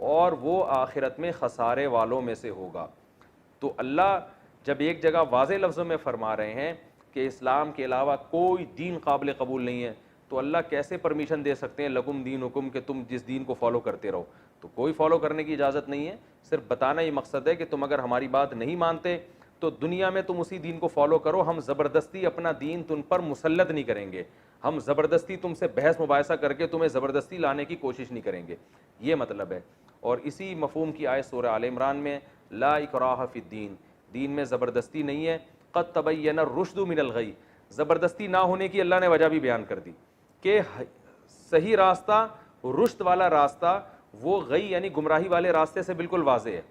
اور وہ آخرت میں خسارے والوں میں سے ہوگا. تو اللہ جب ایک جگہ واضح لفظوں میں فرما رہے ہیں کہ اسلام کے علاوہ کوئی دین قابل قبول نہیں ہے، تو اللہ کیسے پرمیشن دے سکتے ہیں لکم دینکم کہ تم جس دین کو فالو کرتے رہو؟ تو کوئی فالو کرنے کی اجازت نہیں ہے. صرف بتانا ہی مقصد ہے کہ تم اگر ہماری بات نہیں مانتے تو دنیا میں تم اسی دین کو فالو کرو، ہم زبردستی اپنا دین تم پر مسلط نہیں کریں گے، ہم زبردستی تم سے بحث مباحثہ کر کے تمہیں زبردستی لانے کی کوشش نہیں کریں گے. یہ مطلب ہے. اور اسی مفہوم کی آیت سورہ آل عمران میں لا اکراہ فی الدین، دین میں زبردستی نہیں ہے. قد تبین الرشد من الغی، زبردستی نہ ہونے کی اللہ نے وجہ بھی بیان کر دی کہ صحیح راستہ، رشد والا راستہ، وہ غی یعنی گمراہی والے راستے سے بالکل واضح ہے.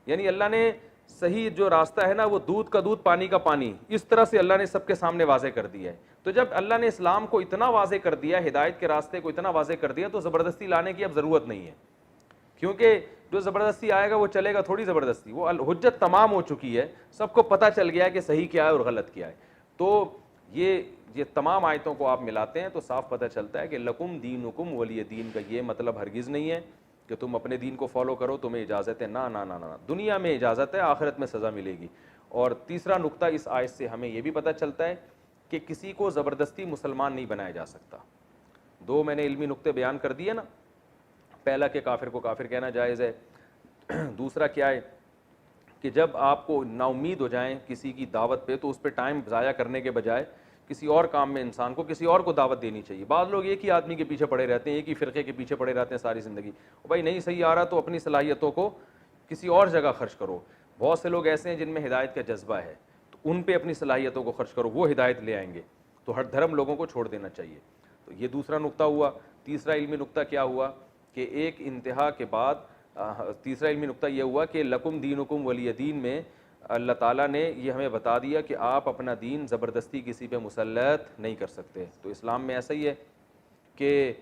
یعنی اللہ نے صحیح جو راستہ ہے نا وہ دودھ کا دودھ پانی کا پانی، اس طرح سے اللہ نے سب کے سامنے واضح کر دیا ہے. تو جب اللہ نے اسلام کو اتنا واضح کر دیا، ہدایت کے راستے کو اتنا واضح کر دیا، تو زبردستی لانے کی اب ضرورت نہیں ہے. کیونکہ جو زبردستی آئے گا وہ چلے گا تھوڑی زبردستی، وہ حجت تمام ہو چکی ہے، سب کو پتہ چل گیا ہے کہ صحیح کیا ہے اور غلط کیا ہے. تو یہ تمام آیتوں کو آپ ملاتے ہیں تو صاف پتہ چلتا ہے کہ لکم دینکم ولی دین کا یہ مطلب ہرگز نہیں ہے کہ تم اپنے دین کو فالو کرو، تمہیں اجازت ہے. نہ نہ نہ نہ، دنیا میں اجازت ہے، آخرت میں سزا ملے گی. اور تیسرا نقطہ اس آیت سے ہمیں یہ بھی پتہ چلتا ہے کہ کسی کو زبردستی مسلمان نہیں بنایا جا سکتا. دو میں نے علمی نقطے بیان کر دیے نا، پہلا کہ کافر کو کافر کہنا جائز ہے، دوسرا کیا ہے کہ جب آپ کو نا امید ہو جائیں کسی کی دعوت پہ تو اس پہ ٹائم ضائع کرنے کے بجائے کسی اور کام میں انسان کو کسی اور کو دعوت دینی چاہیے. بعض لوگ ایک ہی آدمی کے پیچھے پڑے رہتے ہیں، ایک ہی فرقے کے پیچھے پڑے رہتے ہیں ساری زندگی. بھائی نہیں صحیح آ رہا تو اپنی صلاحیتوں کو کسی اور جگہ خرچ کرو. بہت سے لوگ ایسے ہیں جن میں ہدایت کا جذبہ ہے، تو ان پہ اپنی صلاحیتوں کو خرچ کرو، وہ ہدایت لے آئیں گے. تو ہر دھرم لوگوں کو چھوڑ دینا چاہیے. تو یہ دوسرا نقطہ ہوا. تیسرا علمی نقطہ کیا ہوا کہ ایک انتہا کے بعد تیسرا علمی نقطہ یہ ہوا کہ لکم دینکم ولی دین میں اللہ تعالیٰ نے یہ ہمیں بتا دیا کہ آپ اپنا دین زبردستی کسی پہ مسلط نہیں کر سکتے. تو اسلام میں ایسا ہی ہے کہ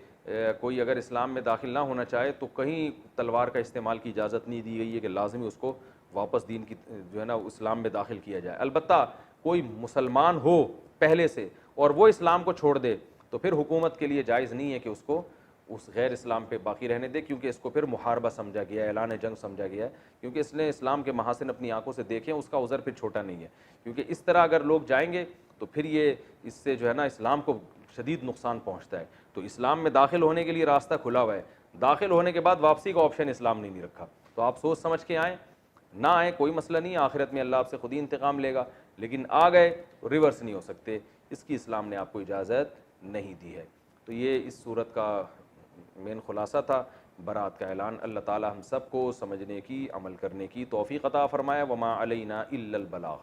کوئی اگر اسلام میں داخل نہ ہونا چاہے تو کہیں تلوار کا استعمال کی اجازت نہیں دی گئی ہے کہ لازمی اس کو واپس دین کی جو ہے نا اسلام میں داخل کیا جائے. البتہ کوئی مسلمان ہو پہلے سے اور وہ اسلام کو چھوڑ دے تو پھر حکومت کے لیے جائز نہیں ہے کہ اس کو اس غیر اسلام پہ باقی رہنے دے, کیونکہ اس کو پھر محاربہ سمجھا گیا ہے, اعلان جنگ سمجھا گیا ہے, کیونکہ اس نے اسلام کے محاسن اپنی آنکھوں سے دیکھے ہیں, اس کا عذر پھر چھوٹا نہیں ہے. کیونکہ اس طرح اگر لوگ جائیں گے تو پھر یہ اس سے جو ہے نا اسلام کو شدید نقصان پہنچتا ہے. تو اسلام میں داخل ہونے کے لیے راستہ کھلا ہوا ہے, داخل ہونے کے بعد واپسی کا آپشن اسلام نے نہیں رکھا. تو آپ سوچ سمجھ کے آئیں, نہ آئیں کوئی مسئلہ نہیں, آخرت میں اللہ آپ سے خود ہی انتقام لے گا, لیکن آ گئے ریورس نہیں ہو سکتے, اس کی اسلام نے آپ کو اجازت نہیں دی ہے. تو یہ اس صورت کا مین خلاصہ تھا, برات کا اعلان. اللہ تعالی ہم سب کو سمجھنے کی, عمل کرنے کی توفیق عطا فرمائے. وما علینا الا البلاغ.